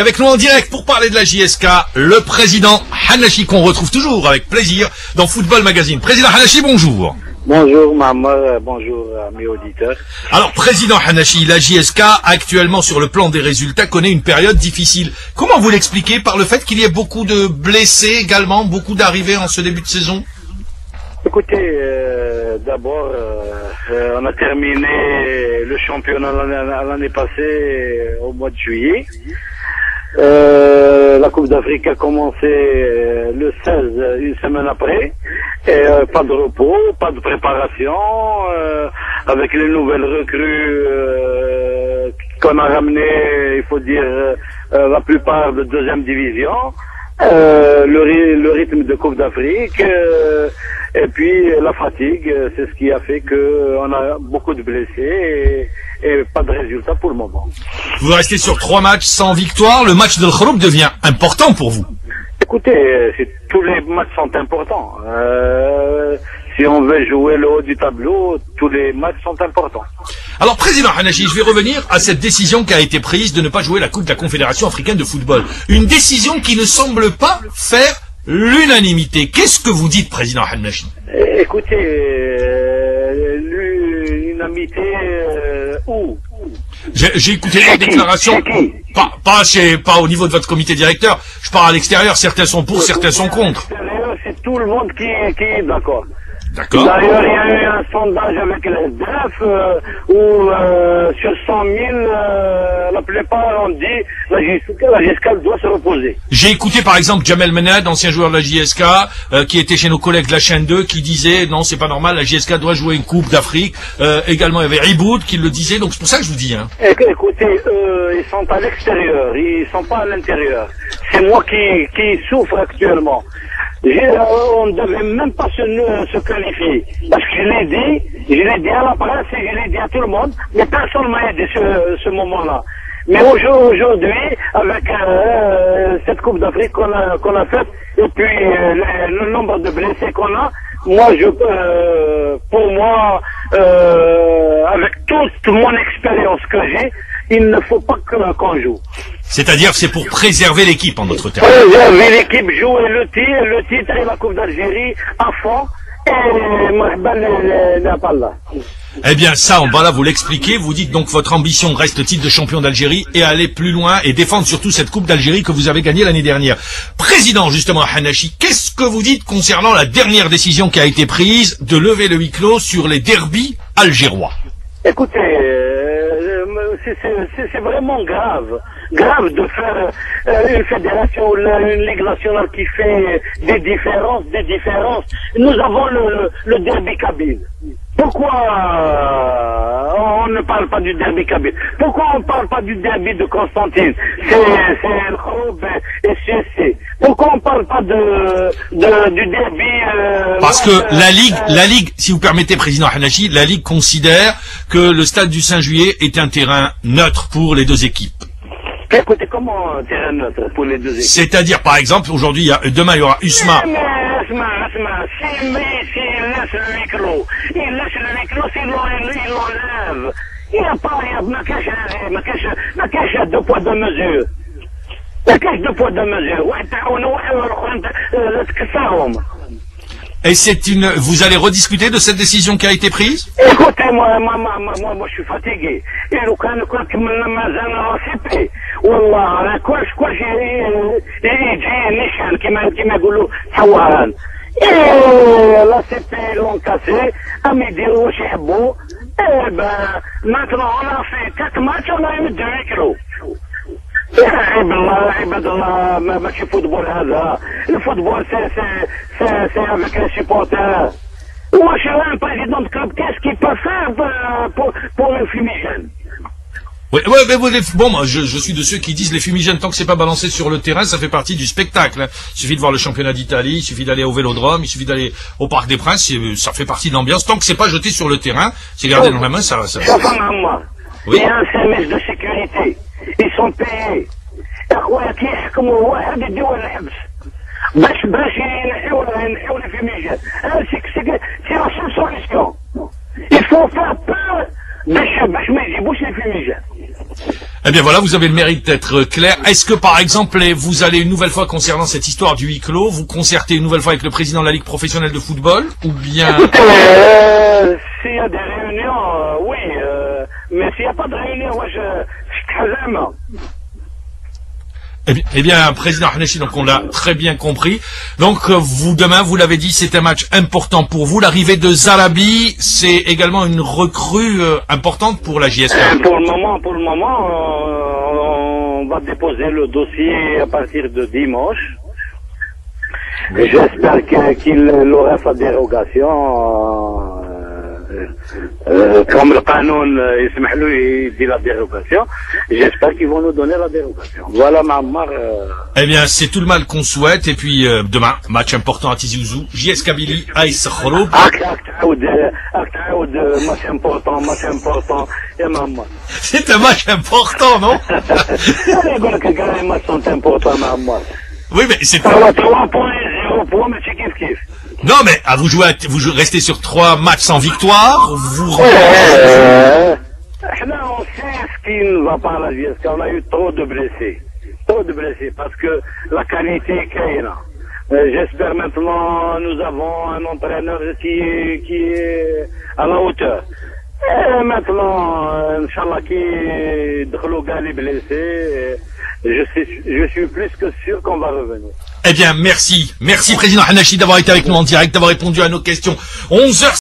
Avec nous en direct pour parler de la JSK, le président Hanachi, qu'on retrouve toujours avec plaisir dans Football Magazine. Président Hanachi, bonjour. Bonjour Maman, bonjour à mes auditeurs. Alors président Hanachi, la JSK actuellement sur le plan des résultats connaît une période difficile. Comment vous l'expliquez? Par le fait qu'il y ait beaucoup de blessés également, beaucoup d'arrivées en ce début de saison? Écoutez, d'abord, on a terminé le championnat l'année passée au mois de juillet. La Coupe d'Afrique a commencé le 16, une semaine après, et pas de repos, pas de préparation, avec les nouvelles recrues qu'on a ramenées, il faut dire, la plupart de deuxième division, le rythme de Coupe d'Afrique, et puis la fatigue, c'est ce qui a fait qu'on a beaucoup de blessés et pas de résultats pour le moment. Vous restez sur 3 matchs sans victoire, le match de l'Khroub devient important pour vous. Écoutez, tous les matchs sont importants. Si on veut jouer le haut du tableau, tous les matchs sont importants. Alors, président Hanachi, je vais revenir à cette décision qui a été prise de ne pas jouer la Coupe de la Confédération africaine de football. Une décision qui ne semble pas faire l'unanimité. Qu'est-ce que vous dites, président Hanachi? Écoutez, l'unanimité où? J'ai écouté la déclaration, pas au niveau de votre comité directeur, je parle à l'extérieur, certains sont pour, certains sont contre. C'est tout le monde qui est d'accord. D'accord. D'ailleurs, il y a eu un sondage avec le SDF où sur 100 000, la plupart ont dit la JSK doit se reposer. J'ai écouté par exemple Jamel Menad, ancien joueur de la JSK, qui était chez nos collègues de la chaîne 2, qui disait non, c'est pas normal, la JSK doit jouer une Coupe d'Afrique. Également, il y avait Riboud qui le disait, donc c'est pour ça que je vous dis. Hein. Écoutez, ils sont à l'extérieur, ils sont pas à l'intérieur. C'est moi qui souffre actuellement. On ne devait même pas se qualifier. Parce que je l'ai dit à la presse et je l'ai dit à tout le monde, mais personne ne m'a aidé ce moment-là. Mais aujourd'hui, avec cette Coupe d'Afrique qu'on a faite, et puis le nombre de blessés qu'on a, pour moi, avec toute mon expérience que j'ai, il ne faut pas qu'on joue. C'est-à-dire c'est pour préserver l'équipe en notre terme. Préserver l'équipe, jouer le titre et la Coupe d'Algérie à fond. Eh bien ça, on va là vous l'expliquer. Vous dites donc votre ambition reste titre de champion d'Algérie et aller plus loin et défendre surtout cette Coupe d'Algérie que vous avez gagnée l'année dernière. Président justement Hanachi, qu'est-ce que vous dites concernant la dernière décision qui a été prise de lever le huis clos sur les derbys algérois? Écoutez, c'est vraiment grave de faire une fédération, une ligue nationale qui fait des différences. Nous avons le derby kabyle. Pourquoi on ne parle pas du derby kabyle? Pourquoi on ne parle pas du derby de Constantine? C'est le Khroub et CSC. Pourquoi on ne parle pas du derby Parce que la ligue, si vous permettez, président Hanachi, la ligue considère que le stade du 5 juillet est un terrain neutre pour les deux équipes. Écoutez, comment un terrain neutre pour les deux équipes? C'est-à-dire, par exemple, aujourd'hui, demain, il y aura USMA. S'il laisse le huis clos, s'il l'enlève. Il n'y a pas, ma cache à 2 poids 2 mesures. La cache 2 poids 2 mesures. Et vous allez rediscuter de cette décision qui a été prise? Écoutez, moi, je suis fatigué. Et le cas que je والله انا كل شيء يجي نشان كما يقولوا حواران لا سي بي لون كاسي ام يديروا واش يحبوا maintenant on a fait 4 matchs on a يمدوا ياكلوا عيب الله عباد الله ماشي فوتبول هذا الفوتبول سي avec les supporters واش un président de club qu'est-ce qu'il peut faire pour le fumigène? Oui, bon, moi, je suis de ceux qui disent les fumigènes, tant que c'est pas balancé sur le terrain, ça fait partie du spectacle. Hein. Il suffit de voir le championnat d'Italie, il suffit d'aller au Vélodrome, il suffit d'aller au Parc des Princes, ça fait partie de l'ambiance. Tant que c'est pas jeté sur le terrain, c'est gardé dans la main, ça. Oui. Il y a un service de sécurité. Ils sont payés. باش ينحيو لي في ميجان. سي لا سول سوليسيون. Il faut faire peur باش ما يجيبوش لي في ميجان. Eh bien voilà, vous avez le mérite d'être clair. Est-ce que par exemple, vous allez une nouvelle fois concernant cette histoire du huis clos, vous concertez une nouvelle fois avec le président de la Ligue professionnelle de football, ou bien... S'il y a des réunions, oui, mais s'il n'y a pas de réunion, moi je suis Eh bien, président Hanechi, donc on l'a très bien compris. Donc vous, demain, vous l'avez dit, c'est un match important pour vous. L'arrivée de Zarabi, c'est également une recrue importante pour la JSK. Pour le moment, on va déposer le dossier à partir de dimanche. J'espère qu'il aura sa dérogation. Comme le canon يسمح له يدير la dérogation, j'espère qu'ils vont nous donner la dérogation. Voilà Mammar. Eh bien, c'est tout le mal qu'on souhaite. Et puis demain, match important à Tizi Ouzou, JS Kabylie, AS Khoroub. Match important, يا Mammar. C'est un match important, non? يقول لك les matchs sont importants Mammar. Oui, mais c'est... 3 points, 0 points, mais c'est kiff. Non, mais vous restez sur 3 matchs sans victoire, vous... On sait ce qui ne va pas à la JSK, on a eu trop de blessés, parce que la qualité est caïna. J'espère maintenant, nous avons un entraîneur qui est à la hauteur. Et maintenant, Inch'Allah, qui est blessé, je suis plus que sûr qu'on va revenir. Eh bien, merci. Merci, président Hanechi, d'avoir été avec nous en direct, d'avoir répondu à nos questions. 11h